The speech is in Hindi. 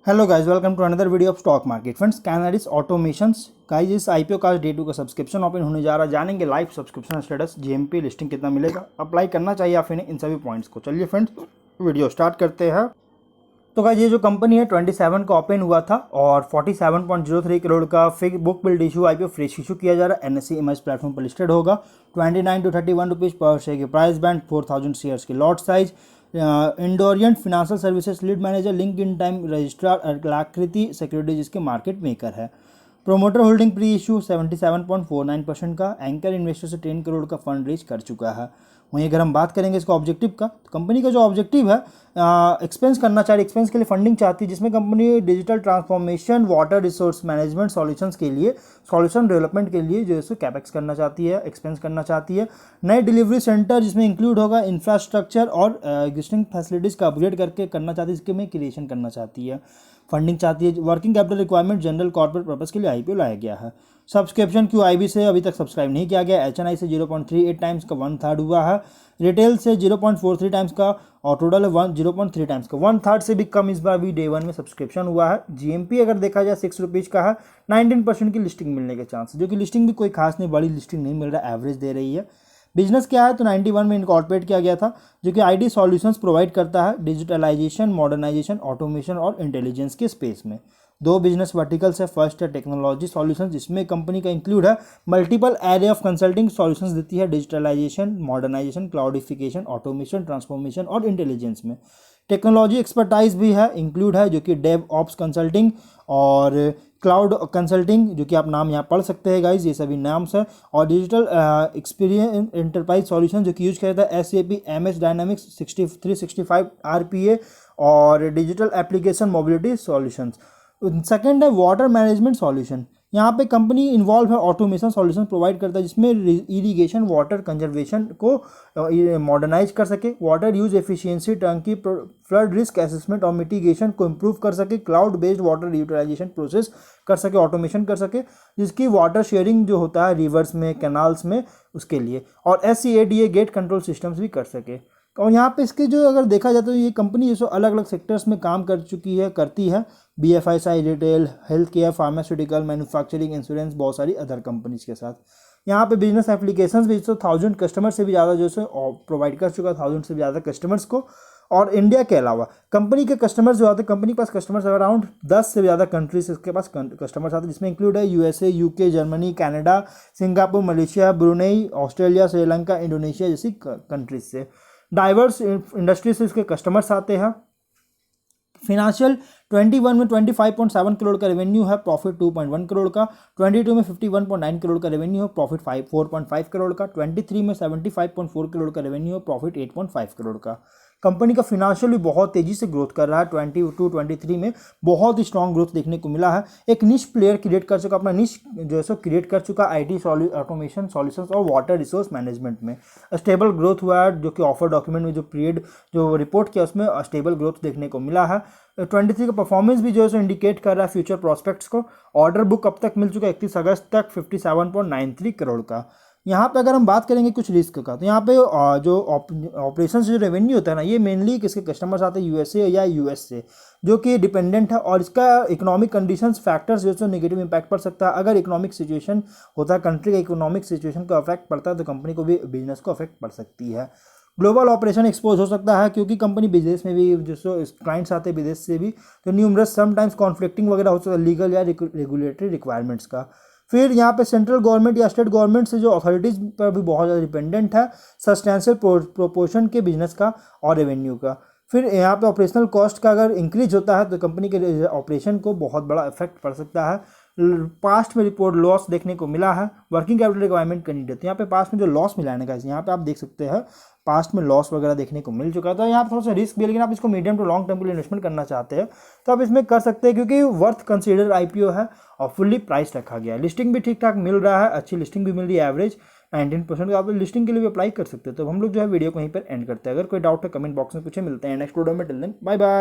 Hello guys, welcome to another video of stock market friends. Canarys automations guys, इस आईपीओ का डे 2 का सब्सक्रिप्शन ओपन होने जा रहा है। जानेंगे live subscription status, GMP listing कितना मिलेगा, अप्लाई करना चाहिए या फिर नहीं, इन सभी पॉइंट्स को। चलिए फ्रेंड्स, वीडियो स्टार्ट करते हैं। तो गाइस, ये जो कंपनी है 27 का ओपन हुआ था और 47.03 करोड़ का फिग book build issue IPO fresh issue किया जा रहा है। एनएससी इमेज प्लेटफॉर्म पर लिस्टेड होगा। 29 to 31 रुपीज़ पर शेयर की प्राइस बैंड, 4000 शेयर्स की lot size. Indorient financial services lead manager, link in time registrar, Aakriti securities इसके मार्केट मेकर है। प्रोमोटर होल्डिंग प्री इशू 77.49% का। एंकर इन्वेस्टर से 10 करोड़ का फंड रेज कर चुका है। वहीं अगर हम बात करेंगे इसका ऑब्जेक्टिव का, तो कंपनी का जो ऑब्जेक्टिव है, एक्सपेंस करना चाह रही, एक्सपेंस के लिए फंडिंग चाहती है, जिसमें company digital transformation, water resource management solutions के लिए, सॉल्यूशन डेवलपमेंट के लिए जो है सो कैपेक्स करना चाहती है, एक्सपेंस करना चाहती है। नए डिलीवरी सेंटर जिसमें इंक्लूड होगा इंफ्रास्ट्रक्चर और एग्जिस्टिंग फैसिलिटीज़ का अपग्रेड करके करना चाहती है, इसके में क्रिएशन करना चाहती है। फंडिंग चाहती है। Working capital requirement general corporate purpose के लिए आईपीओ लाया गया है। सब्सक्रिप्शन क्यूआईबी से अभी तक सब्सक्राइब नहीं किया गया। एचएनआई से 0.38 टाइम्स का 1/3 हुआ है। रिटेल से 0.43 टाइम्स का और टोटल 0.3 टाइम्स का 1/3 से भी कम इस बार भी डे 1 में सब्सक्रिप्शन हुआ है। जीएमपी अगर देखा जाए 6 रुपीज़ का है। 19% की लिस्टिंग मिलने के चांस, जो कि लिस्टिंग भी कोई खास नहीं, बड़ी लिस्टिंग नहीं मिल रहा, एवरेज दे रही है। बिजनेस क्या है, तो 91 में इनकॉर्पोरेट किया गया था, जो कि आईटी सॉल्यूशंस प्रोवाइड करता है डिजिटलाइजेशन, मॉडर्नाइजेशन, ऑटोमेशन और इंटेलिजेंस के स्पेस में। दो बिजनेस वर्टिकल्स है। फर्स्ट है टेक्नोलॉजी सॉल्यूशंस, जिसमें कंपनी का इंक्लूड है multiple array of consulting solutions देती है डिजिटलाइजेशन, मॉडर्नाइजेशन, क्लाउडिफिकेशन, ऑटोमेशन, ट्रांसफॉर्मेशन और इंटेलिजेंस में। टेक्नोलॉजी एक्सपर्टाइज भी है, इंक्लूड है, जो कि डेव ऑप्स कंसल्टिंग और क्लाउड कंसल्टिंग, जो कि आप नाम यहाँ पढ़ सकते हैं गाइज, ये सभी नाम्स हैं। और डिजिटल एक्सपीरियंस एंटरप्राइज सॉल्यूशन, जो कि यूज करता है एसएपी एमएस डायनामिक्स 365 आरपीए और digital application mobility solutions. Second है वाटर मैनेजमेंट सॉल्यूशन। यहाँ पे कंपनी इन्वॉल्व है, ऑटोमेशन सॉल्यूशन प्रोवाइड करता है, जिसमें इरिगेशन वाटर कंजर्वेशन को मॉडर्नाइज कर सके, वाटर यूज एफिशिएंसी, टंकी फ्लड रिस्क असेसमेंट और मिटिगेशन को इम्प्रूव कर सके, cloud based water utilisation process कर सके, ऑटोमेशन कर सके, जिसकी वाटर शेयरिंग जो होता है रिवर्स में, कैनाल्स में, उसके लिए, और SCADA गेट कंट्रोल सिस्टम्स भी कर सके। और यहाँ पे इसके जो अगर देखा जाए तो ये कंपनी जो अलग अलग सेक्टर्स में काम कर चुकी है, करती है। BFSI, retail, health care, pharmaceutical, manufacturing, insurance, बहुत सारी अदर कंपनीज के साथ। यहाँ पे बिजनेस एप्लीकेशंस भी 1000 कस्टमर से भी ज़्यादा जो है प्रोवाइड कर चुका है, 1000 से भी ज़्यादा कस्टमर्स को। और इंडिया के अलावा कंपनी के कस्टमर्स जो आते हैं, कंपनी के पास कस्टमर्स अराउंड 10 से ज़्यादा कंट्रीज इसके पास कस्टमर्स आते हैं, जिसमें इंक्लूड है USA, UK, Germany, Canada, Singapore, Malaysia, Brunei, Australia, Sri Lanka, Indonesia जैसी कंट्रीज से। डाइवर्स इंडस्ट्री से इसके कस्टमर्स आते हैं। फिनेंशियल 21 में 25.7 करोड़ का रेवेन्यू है, प्रॉफिट 2.1 करोड़ का। 22 में 51.9 करोड़ का रेवेन्यू है, प्रॉफिट 4.5 करोड़ का। 23 में 75.4 करोड़ का रेवेन्यू है, प्रॉफिट 8.5 करोड़ का। कंपनी का फिनेंशियल भी बहुत तेजी से ग्रोथ कर रहा है। 22-23 में बहुत ही स्ट्रॉन्ग ग्रोथ देखने को मिला है। एक निश प्लेयर क्रिएट कर चुका, अपना निश जो है सो क्रिएट कर चुका आईटी ऑटोमेशन सॉल्यूशंस और वाटर रिसोर्स मैनेजमेंट में। स्टेबल ग्रोथ हुआ है, जो कि ऑफर डॉक्यूमेंट में जो पीरियड जो रिपोर्ट किया उसमें स्टेबल ग्रोथ देखने को मिला है। 23 का परफॉर्मेंस भी जो है सो इंडिकेट कर रहा है फ्यूचर प्रोस्पेक्ट्स को। ऑर्डर बुक अब तक मिल चुका है 31 अगस्त तक 57.93 करोड़ का। यहाँ पे अगर हम बात करेंगे कुछ रिस्क का, तो यहाँ पे जो ऑपरेशन से जो रेवेन्यू होता है ना, ये मेनली किसके कस्टमर्स आते हैं, USA या US से, जो कि डिपेंडेंट है। और इसका इकोनॉमिक कंडीशंस फैक्टर्स जो है नेगेटिव इंपैक्ट पड़ सकता है। अगर इकोनॉमिक सिचुएशन होता है, कंट्री का इकोनॉमिक सिचुएशन को अफेक्ट पड़ता है, तो कंपनी को भी, बिजनेस को अफेक्ट पड़ सकती है। ग्लोबल ऑपरेशन एक्सपोज हो सकता है, क्योंकि कंपनी विदेश में भी जो क्लाइंट्स आते हैं विदेश से भी, तो न्यूमरस समटाइम्स कॉन्फ्लिक्टिंग वगैरह हो सकता है लीगल या रेगुलेटरी रिक्वायरमेंट्स का। फिर यहाँ पे सेंट्रल गवर्नमेंट या स्टेट गवर्नमेंट से जो अथॉरिटीज़ पर भी बहुत ज़्यादा डिपेंडेंट है, सब्सटेंशियल प्रोपोर्शन के बिजनेस का और रेवेन्यू का। फिर यहाँ पे ऑपरेशनल कॉस्ट का अगर इंक्रीज होता है, तो कंपनी के ऑपरेशन को बहुत बड़ा इफेक्ट पड़ सकता है। पास्ट में रिपोर्ट लॉस देखने को मिला है। वर्किंग कैपिटल रिक्वायरमेंट का नीड है, तो यहाँ पे पास्ट में जो लॉस मिला है ना गाइस, यहाँ पे आप देख सकते हैं पास्ट में लॉस वगैरह देखने को मिल चुका था। यहाँ पे थोड़ा सा रिस्क भी है, लेकिन आप इसको मीडियम टू लॉन्ग टर्म के लिए इन्वेस्टमेंट करना चाहते हैं तो आप इसमें कर सकते हैं, क्योंकि वर्थ कंसीडर आईपीओ है और फुल्ली प्राइस रखा गया है। लिस्टिंग भी ठीक ठाक मिल रहा है, अच्छी लिस्टिंग भी मिल रही है, एवरेज 19%। आप लिस्टिंग के लिए भी अप्लाई कर सकते हैं। तो हम लोग जो है वीडियो को यहीं पर एंड करते हैं। अगर कोई डाउट है कमेंट बॉक्स में पूछे। मिलते हैं नेक्स्ट वीडियो में। Till then bye bye.